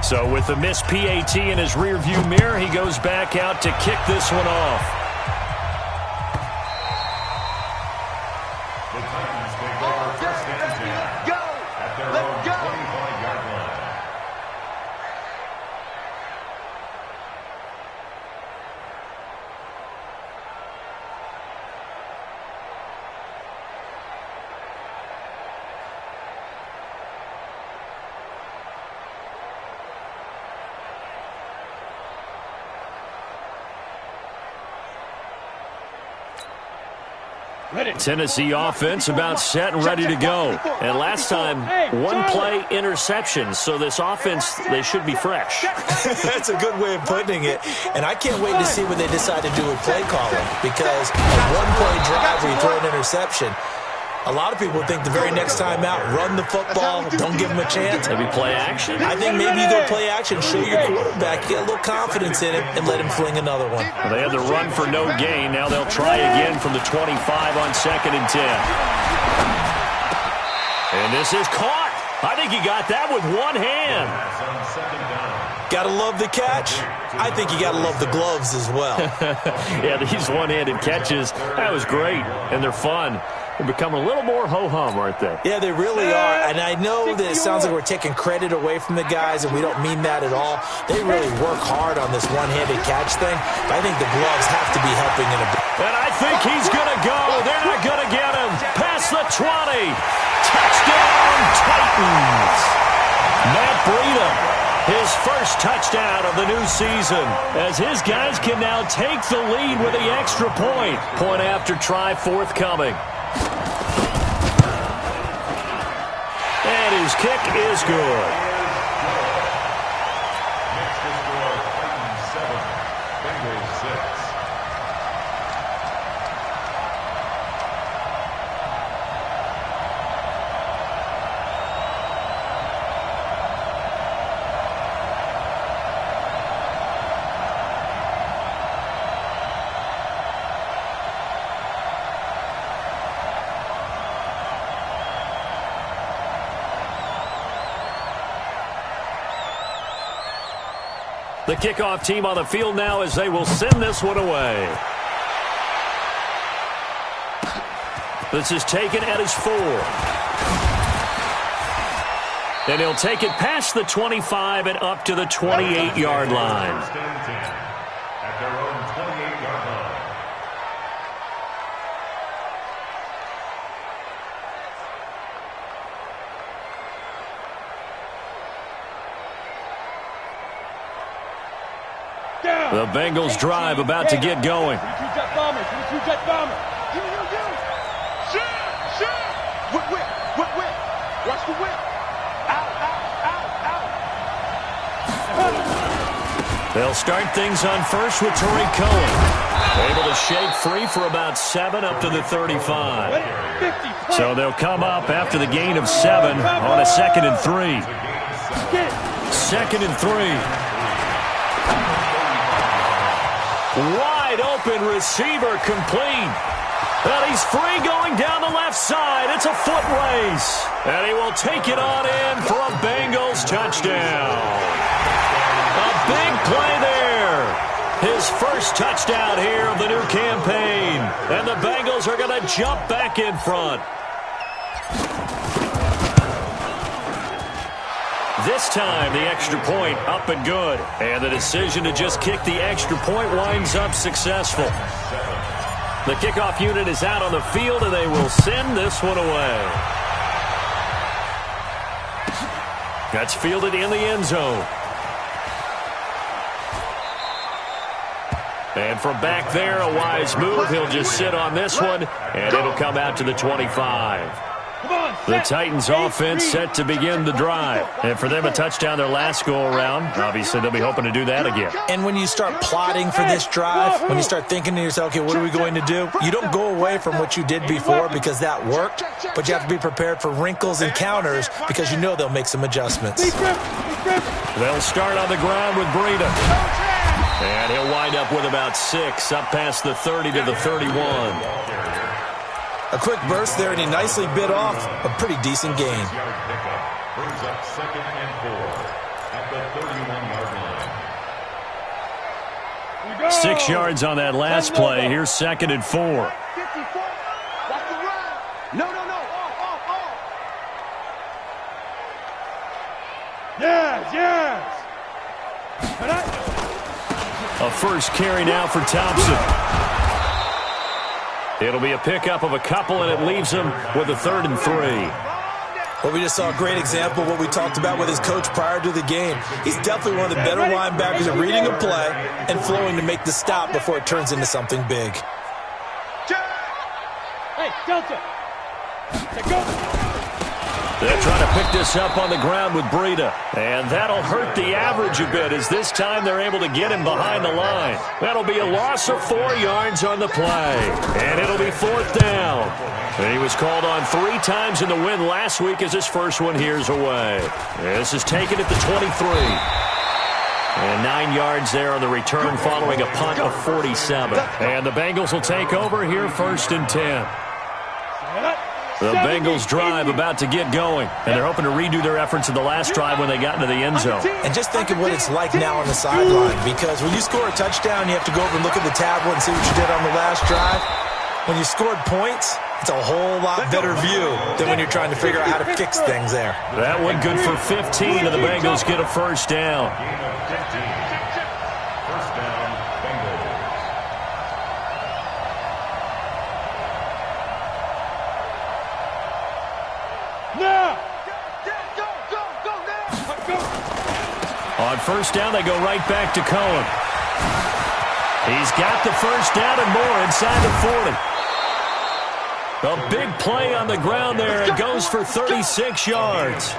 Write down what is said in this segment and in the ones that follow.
So with the missed PAT in his rearview mirror, he goes back out to kick this one off. The Titans take over first and 10 at their own 25-yard line. Tennessee offense about set and ready to go. And last time, one play interception. So this offense, they should be fresh. That's a good way of putting it. And I can't wait to see what they decide to do with play calling. Because a one-play drive where you throw an interception, a lot of people think the very next time out, run the football, don't give them a chance. Maybe play action? I think maybe you go play action, show your quarterback, get a little confidence in it, and let him fling another one. Well, they had the run for no gain. Now they'll try again from the 25 on 2nd and 10. And this is caught. I think he got that with one hand. Gotta love the catch. I think you gotta love the gloves as well. Yeah, these one-handed catches, that was great, and they're fun. They're becoming a little more ho-hum, aren't they? Yeah, they really are. And I know that it sounds like we're taking credit away from the guys, and we don't mean that at all. They really work hard on this one-handed catch thing. But I think the gloves have to be helping in a bit. And I think he's going to go. They're not going to get him. Past the 20. Touchdown, Titans. Matt Breida, his first touchdown of the new season, as his guys can now take the lead with the extra point. Point after try forthcoming. And his kick is good. Next to score, Titans 7, Bengals 6. The kickoff team on the field now as they will send this one away. This is taken at his 4. And he'll take it past the 25 and up to the 28-yard line. First and 10 at their own 28-yard line. The Bengals drive about to get going. They'll start things on first with Tariq Cohen. Able to shake free for about 7 up to the 35. So they'll come up after the gain of 7 on a 2nd and 3. 2nd and 3. Wide open receiver complete. And he's free going down the left side. It's a foot race. And he will take it on in for a Bengals touchdown. A big play there. His first touchdown here of the new campaign. And the Bengals are going to jump back in front. This time, the extra point up and good. And the decision to just kick the extra point winds up successful. The kickoff unit is out on the field, and they will send this one away. That's fielded in the end zone. And from back there, a wise move. He'll just sit on this one, and it'll come out to the 25. The Titans offense set to begin the drive. And for them, a touchdown their last go-around. Obviously, they'll be hoping to do that again. And when you start plotting for this drive, when you start thinking to yourself, okay, what are we going to do? You don't go away from what you did before because that worked, but you have to be prepared for wrinkles and counters because you know they'll make some adjustments. They'll start on the ground with Breida. And he'll wind up with about 6, up past the 30 to the 31. A quick burst there, and he nicely bit off a pretty decent gain. Brings up 2nd and 4 at the 31-yard line. 6 yards on that last play. Here's 2nd and 4. 54. Watch the run. No. Off. Yes. A first carry now for Thompson. It'll be a pickup of a couple, and it leaves him with a 3rd and 3. Well, we just saw a great example of what we talked about with his coach prior to the game. He's definitely one of the better linebackers at reading a play and flowing to make the stop before it turns into something big. Hey, Delta. Go. They're trying to pick this up on the ground with Breida. And that'll hurt the average a bit, as this time they're able to get him behind the line. That'll be a loss of 4 yards on the play. And it'll be 4th down. And he was called on 3 times in the win last week, as his first one here's away. This is taken at the 23. And 9 yards there on the return following a punt of 47. And the Bengals will take over here, 1st and 10. The Bengals drive about to get going, and they're hoping to redo their efforts in the last drive when they got into the end zone. And just think of what it's like now on the sideline, because when you score a touchdown, you have to go over and look at the tablet and see what you did on the last drive. When you scored points, it's a whole lot better view than when you're trying to figure out how to fix things there. That one good for 15, and the Bengals get a first down. On first down, they go right back to Cohen. He's got the first down and more inside the 40. A big play on the ground there. It goes for 36 yards.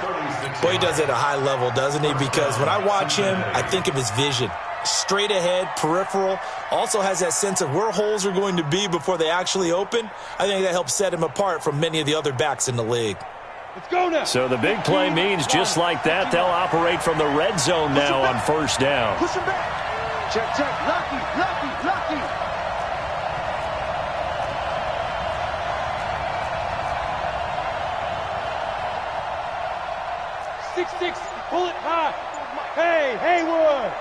Boy, he does it at a high level, doesn't he? Because when I watch him, I think of his vision. Straight ahead, peripheral. Also has that sense of where holes are going to be before they actually open. I think that helps set him apart from many of the other backs in the league. Let's go now. So the big play means just like that, they'll operate from the red zone now on first down. Push him back. Check. Lucky. 6-6. Pull it high. Hey, Haywood.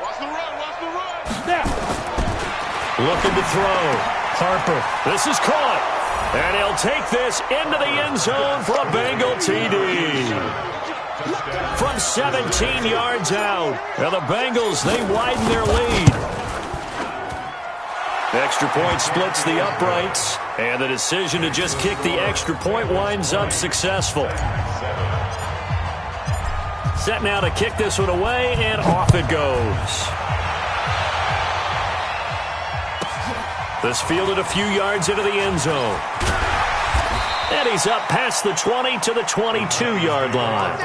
Watch the run. Snap. Looking to throw. Harper. This is caught. And he'll take this into the end zone for a Bengal TD. From 17 yards out. Now the Bengals, they widen their lead. Extra point splits the uprights. And the decision to just kick the extra point winds up successful. Set now to kick this one away, and off it goes. This fielded a few yards into the end zone. And he's up past the 20 to the 22-yard line.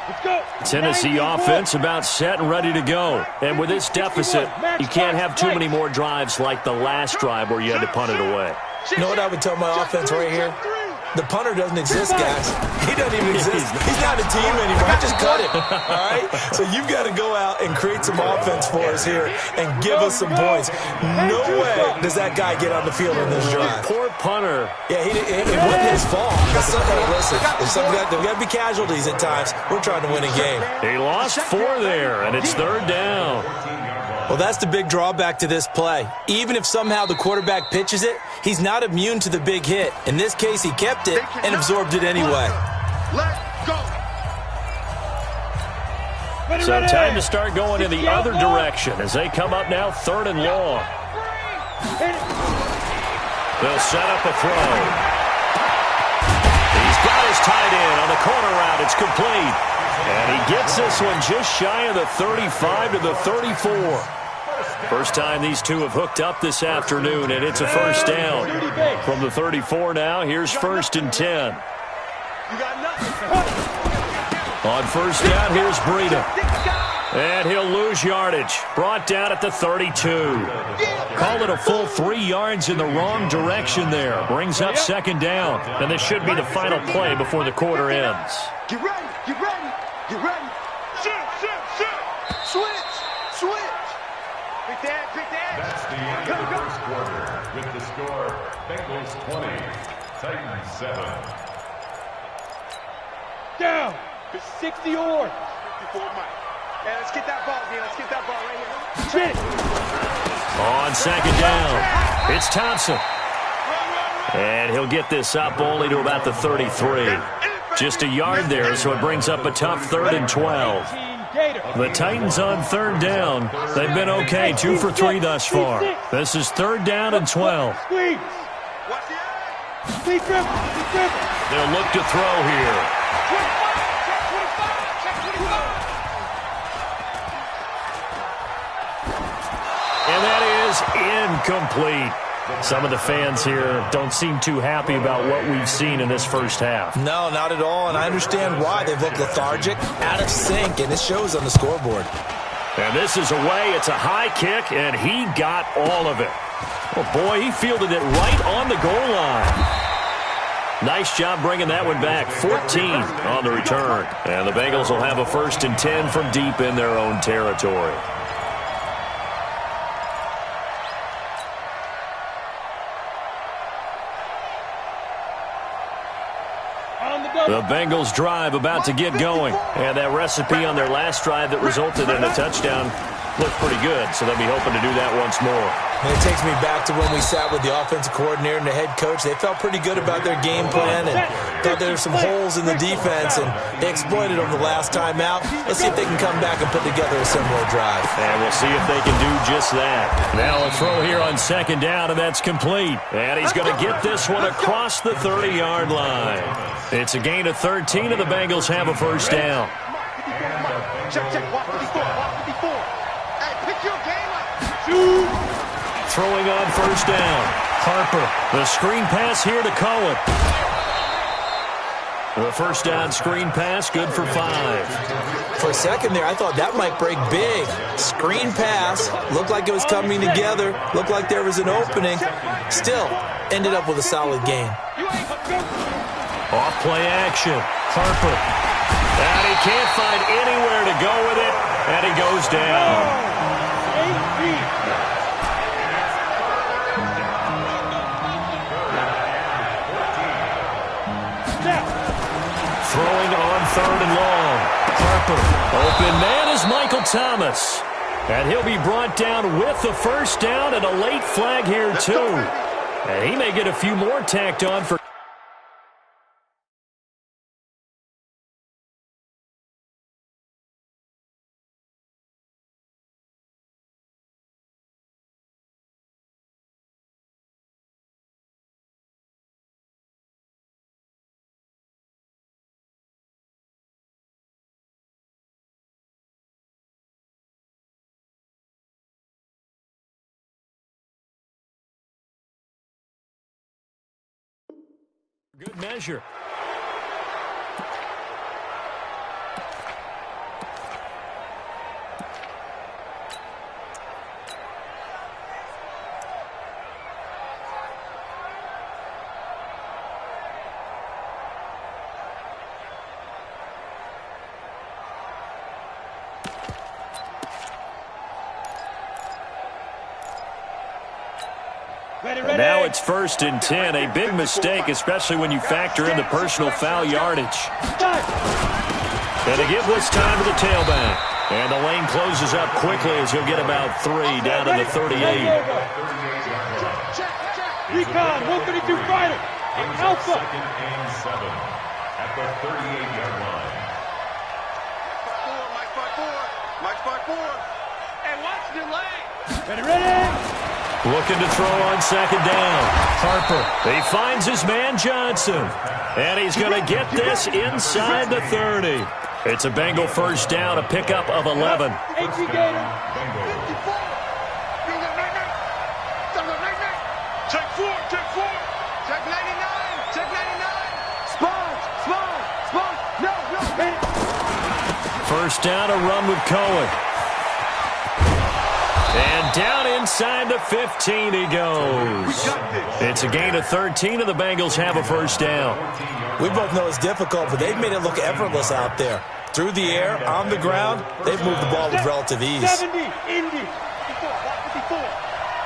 Let's go. Tennessee offense about set and ready to go. And with this deficit, you can't have too many more drives like the last drive where you had to punt it away. You know what I would tell my offense right here? The punter doesn't exist, guys. He doesn't even exist. He's not a team anymore. I just cut him, all right? So you've got to go out and create some offense for us here and give us some points. No way does that guy get on the field on this drive. Poor punter. Yeah, it wasn't his fault. Listen, there's got to be casualties at times. We're trying to win a game. He lost 4 there, and it's 3rd down. Well, that's the big drawback to this play. Even if somehow the quarterback pitches it, he's not immune to the big hit. In this case, he kept it and absorbed it anyway. Let's go. So time to start going in the other direction as they come up now 3rd and long. They'll set up a throw. He's got his tight end on the corner route. It's complete. And he gets this one just shy of the 35 to the 34. First time these two have hooked up this afternoon, and it's a first down. From the 34 now, here's 1st and 10. On first down, here's Breida. And he'll lose yardage. Brought down at the 32. Call it a full 3 yards in the wrong direction there. Brings up 2nd down. And this should be the final play before the quarter ends. Get ready. Switch. Big dad. That's the end of the first quarter with the the score, Bengals 20, Titans 7. Down. 60 or 54, Mike. Yeah, let's get that ball, man. Let's get that ball right here. On second down, it's Thompson. And he'll get this up only to about the 33. Just a yard there, so it brings up a tough 3rd and 12. The Titans on 3rd down. They've been okay, 2 for 3 thus far. This is 3rd down and 12. They'll look to throw here. And that is incomplete. Some of the fans here don't seem too happy about what we've seen in this first half. No, not at all, and I understand why. They've looked lethargic, out of sync, and it shows on the scoreboard. And this is away. It's a high kick, and he got all of it. Oh, boy, he fielded it right on the goal line. Nice job bringing that one back. 14 on the return. And the Bengals will have a 1st and 10 from deep in their own territory. The Bengals drive about to get going. And that recipe on their last drive that resulted in a touchdown looked pretty good, so they'll be hoping to do that once more. And it takes me back to when we sat with the offensive coordinator and the head coach. They felt pretty good about their game plan and thought there were some holes in the defense, and they exploited them the last time out. Let's see if they can come back and put together a similar drive. And we'll see if they can do just that. Now a throw here on 2nd down, and that's complete. And he's going to get this one across the 30-yard line. It's a gain of 13, and the Bengals have a 1st down. Check, walk 54, walk 54. Hey, pick your game up. Throwing on 1st down. Harper, the screen pass here to Cohen. The 1st down screen pass, good for 5. For a second there, I thought that might break big. Screen pass, looked like it was coming together, looked like there was an opening. Still, ended up with a solid gain. Off play action. Harper. And he can't find anywhere to go with it, and he goes down. Throwing on 3rd and long. Harper. Open man is Michael Thomas. And he'll be brought down with the 1st down and a late flag here too. And he may get a few more tacked on for... Good measure. And now it's 1st and 10, a big mistake, especially when you factor in the personal foul yardage. And to give this time to the tailback. And the lane closes up quickly as he'll get about 3 down to the 38. Recon, 132 fighter. Alpha. 2nd and 7 at the 38-yard line. Mike 4. And watch the lane. Ready? Looking to throw on 2nd down. Harper. He finds his man Johnson. And he's going to get this inside the 30. It's a Bengal 1st down, a pickup of 11. Check 4. Check 99. Spawn. No. 1st down, a run with Cohen. And down inside the 15 he goes. It's a gain of 13, and the Bengals have a 1st down. We both know it's difficult, but they've made it look effortless out there. Through the air, on the ground, they've moved the ball with relative ease. 70, Indy. 54, 54.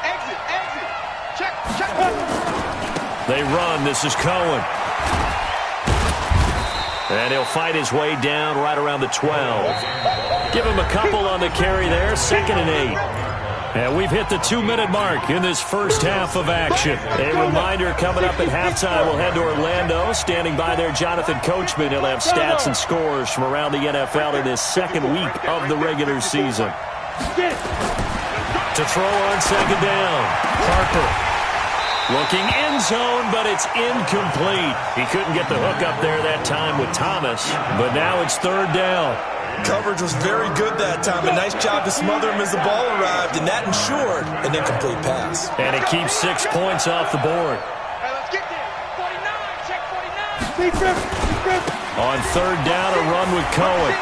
Exit. Check They run. This is Cohen. And he'll fight his way down right around the 12. Give him a couple on the carry there. 2nd and 8. And we've hit the 2-minute mark in this first half of action. A reminder coming up at halftime, we'll head to Orlando. Standing by there, Jonathan Coachman. He'll have stats and scores from around the NFL in this second week of the regular season. To throw on 2nd down, Harper. Looking end zone, but it's incomplete. He couldn't get the hook up there that time with Thomas, but now it's 3rd down. Coverage was very good that time. A nice job to smother him as the ball arrived, and that ensured an incomplete pass. And it keeps 6 points off the board. Hey, let's get there. 49, check 49. On 3rd down, a run with Cohen.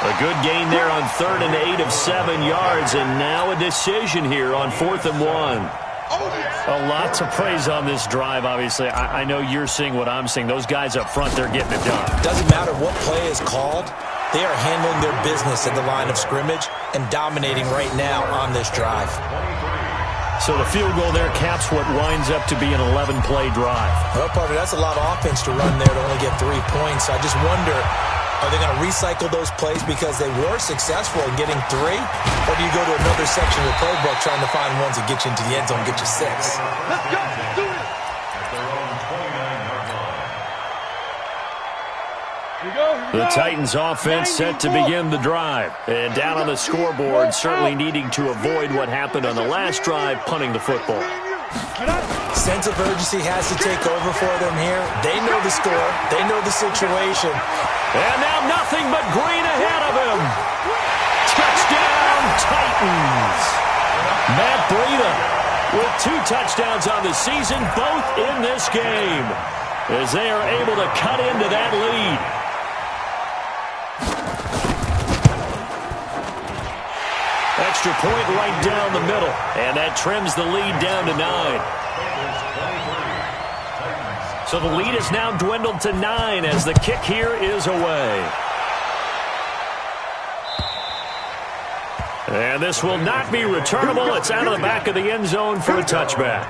A good gain there on 3rd and 8 of 7 yards, and now a decision here on 4th and 1. A lot to praise on this drive, obviously. I know you're seeing what I'm seeing. Those guys up front, they're getting it done. Doesn't matter what play is called. They are handling their business at the line of scrimmage and dominating right now on this drive. So the field goal there caps what winds up to be an 11-play drive. Well, partner, that's a lot of offense to run there to only get 3 points. I just wonder, are they going to recycle those plays because they were successful in getting 3? Or do you go to another section of the playbook trying to find ones that get you into the end zone and get you 6? Let's go. Do it. At their own 29-yard line. The Titans offense set to begin the drive. And down on the scoreboard, certainly needing to avoid what happened on the last drive, punting the football. Sense of urgency has to take over for them here. They know the score. They know the situation. And now nothing but green ahead of him. Touchdown, Titans. Matt Breida with 2 touchdowns on the season, both in this game, as they are able to cut into that lead. Extra point right down the middle, and that trims the lead down to 9. So the lead is now dwindled to 9 as the kick here is away. And this will not be returnable. It's out of the back of the end zone for a touchback.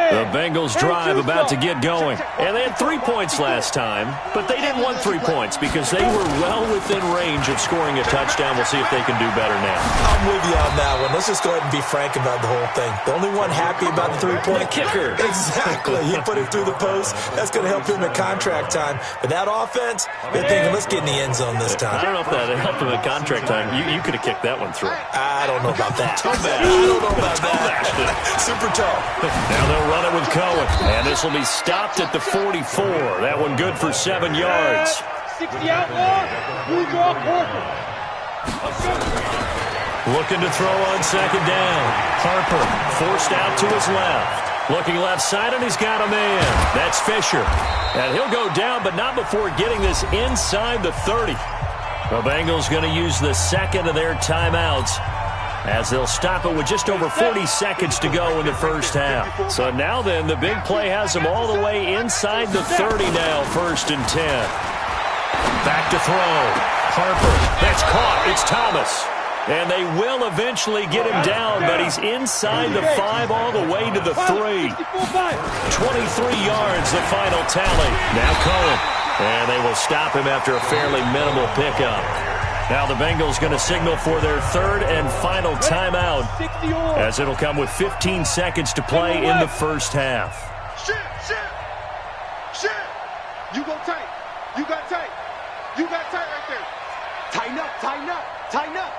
The Bengals drive about to get going. And they had 3 points last time, but they didn't want 3 points because they were well within range of scoring a touchdown. We'll see if they can do better now. I'm with you on that one. Let's just go ahead and be frank about the whole thing. The only one happy about the 3-point kicker. Exactly. He put it through the post. That's going to help him at contract time. But that offense, they're thinking, let's get in the end zone this time. I don't know if that helped him at contract time. You could have kicked that one through. I don't know about that. Toe bash. I don't know about that. Super toe. Now they'll run it with Cohen. And this will be stopped at the 44. That one good for 7 yards. 60 outlaw. You draw quarter. Looking to throw on 2nd down. Harper forced out to his left. Looking left side, and he's got a man. That's Fisher. And he'll go down, but not before getting this inside the 30. The Bengals going to use the second of their timeouts, as they'll stop it with just over 40 seconds to go in the first half. So now then, the big play has them all the way inside the 30 now, 1st and 10. Back to throw. Harper, that's caught. It's Thomas. And they will eventually get him down, but he's inside the 5 all the way to the 3. 23 yards, the final tally. Now Cohen. And they will stop him after a fairly minimal pickup. Now the Bengals going to signal for their 3rd and final timeout, as it'll come with 15 seconds to play in the first half. Shit. You go tight. You got tight. You got tight right there. Tighten up.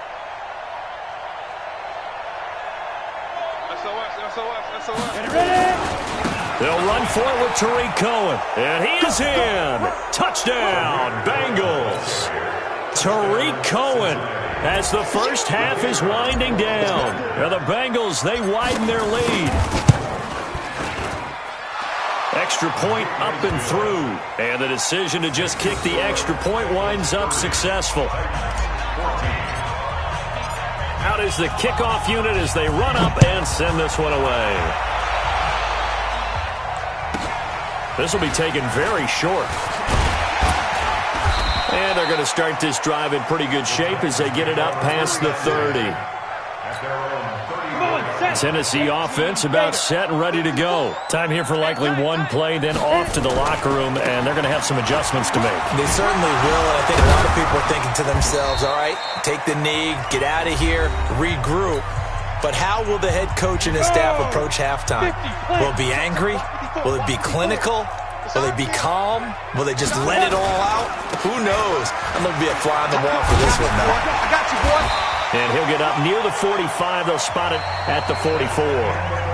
SOS. They'll run for it with Tariq Cohen. And he is in. Touchdown, Bengals. Tariq Cohen, as the first half is winding down. Now the Bengals, they widen their lead. Extra point up and through. And the decision to just kick the extra point winds up successful. Out is the kickoff unit as they run up and send this one away. This will be taken very short. And they're going to start this drive in pretty good shape as they get it up past the 30. Tennessee offense about set and ready to go. Time here for likely one play, then off to the locker room, and they're going to have some adjustments to make. They certainly will, and I think a lot of people are thinking to themselves, all right, take the knee, get out of here, regroup. But how will the head coach and his staff approach halftime? Will it be angry? Will it be clinical? Will they be calm? Will they just let it all out? Who knows? I'm going to be a fly on the wall for this one, though. I got you, boy. And he'll get up near the 45. They'll spot it at the 44.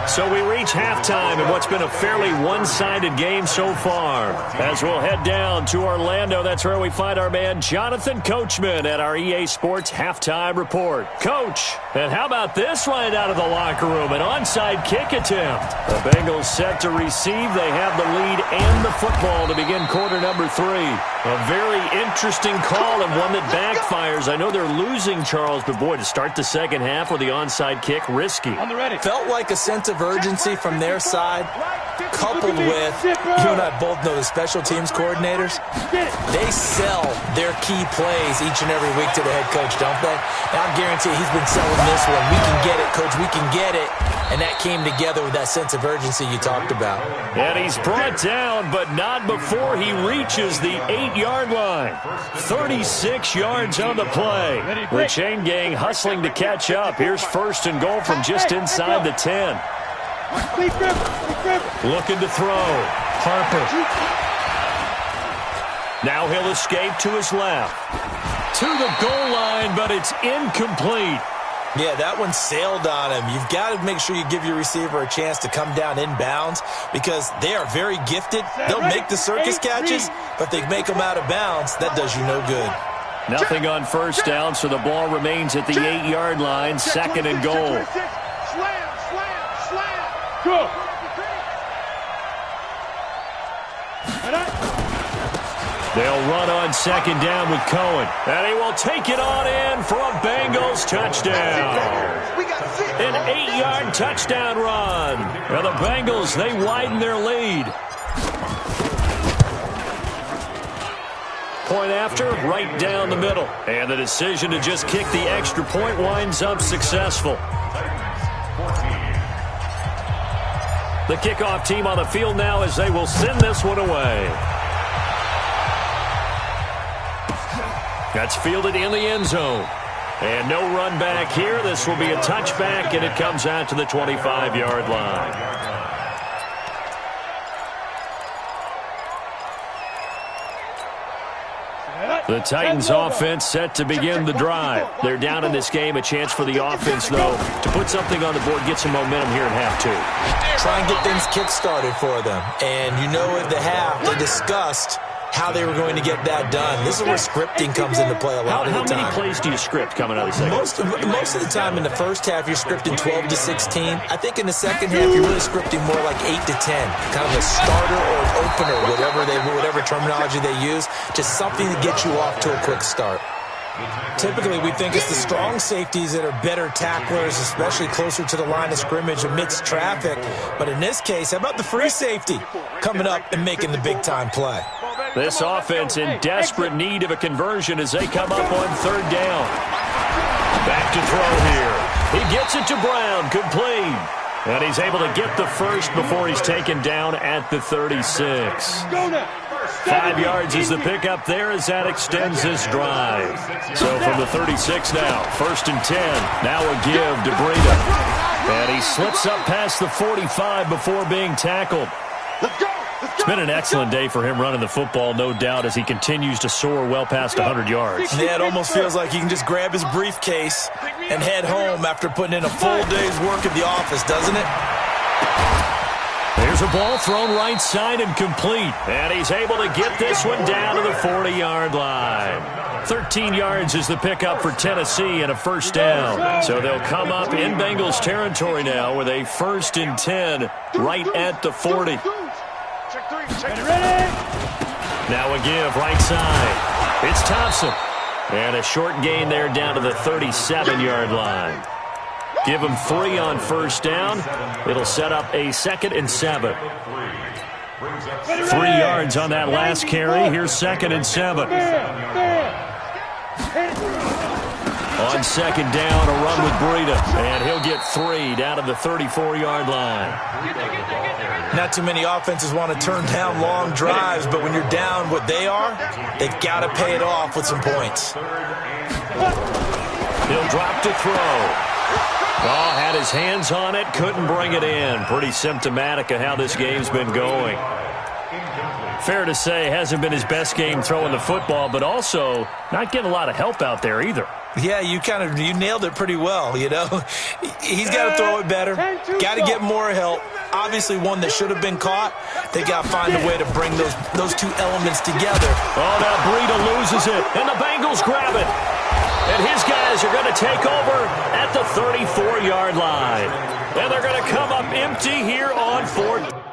So we reach halftime in what's been a fairly one-sided game so far. As we'll head down to Orlando, that's where we find our man Jonathan Coachman at our EA Sports Halftime Report. Coach, and how about this right out of the locker room? An onside kick attempt. The Bengals set to receive. They have the lead and the football to begin quarter number 3. A very interesting call and one that backfires. I know they're losing, Charles, but boy, to start the second half with the onside kick, risky. On the ready. Felt like a sense of urgency from their side, coupled with, you and I both know the special teams coordinators, they sell their key plays each and every week to the head coach, don't they? And I guarantee he's been selling this one. We can get it, coach, we can get it. And that came together with that sense of urgency you talked about. And he's brought down, but not before he reaches the 8-yard line. 36 yards on the play. The chain gang hustling to catch up. Here's first and goal from just inside the 10. Looking to throw. Harper. Now he'll escape to his left. To the goal line, but it's incomplete. Yeah, that one sailed on him. You've got to make sure you give your receiver a chance to come down inbounds because they are very gifted. They'll make the circus catches, but they make them out of bounds. That does you no good. Nothing on first down, so the ball remains at the 8-yard line, second and goal. Go. They'll run on second down with Cohen. And he will take it on in for a Bengals touchdown. An 8-yard touchdown run. And the Bengals, they widen their lead. Point after, right down the middle. And the decision to just kick the extra point winds up successful. The kickoff team on the field now as they will send this one away. That's fielded in the end zone. And no run back here. This will be a touchback, and it comes out to the 25-yard line. The Titans offense set to begin the drive. They're down in this game. A chance for the offense, though, to put something on the board, get some momentum here in half 2. Try and get things kick-started for them. And you know at the half, they discussed how they were going to get that done. This is where scripting comes into play a lot of the time. How many plays do you script coming out of the second? Most of the time in the first half, you're scripting 12 to 16. I think in the second half, you're really scripting more like 8 to 10. Kind of a starter or an opener, whatever terminology they use. Just something to get you off to a quick start. Typically, we think it's the strong safeties that are better tacklers, especially closer to the line of scrimmage amidst traffic. But in this case, how about the free safety coming up and making the big-time play? This offense in desperate need of a conversion as they come up on third down. Back to throw here. He gets it to Brown, complete. And he's able to get the first before he's taken down at the 36. 5 yards is the pickup there as that extends this drive. So from the 36 now, first and 10. Now a give to Breida. And he slips up past the 45 before being tackled. It's been an excellent day for him running the football, no doubt, as he continues to soar well past 100 yards. Yeah, it almost feels like he can just grab his briefcase and head home after putting in a full day's work at the office, doesn't it? There's a ball thrown right side and complete. And he's able to get this one down to the 40-yard line. 13 yards is the pickup for Tennessee and a first down. So they'll come up in Bengals territory now with a first and 10 right at the 40. Now a give right side. It's Thompson. And a short gain there down to the 37-yard line. Give him 3 on first down. It'll set up a 2nd and 7. 3 yards on that last carry. Here's 2nd and 7. On 2nd down, a run with Breida. And he'll get 3 down to the 34-yard line. Not too many offenses want to turn down long drives, but when you're down what they are, they've got to pay it off with some points. He'll drop to throw. Oh, had his hands on it, couldn't bring it in. Pretty symptomatic of how this game's been going. Fair to say, hasn't been his best game throwing the football, but also not getting a lot of help out there either. Yeah, you nailed it pretty well, you know. He's got to throw it better, got to get more help. Obviously one that should have been caught. They got to find a way to bring those two elements together. Oh, now Breida loses it, and the Bengals grab it. And his guys are going to take over at the 34-yard line. And they're going to come up empty here on 4th.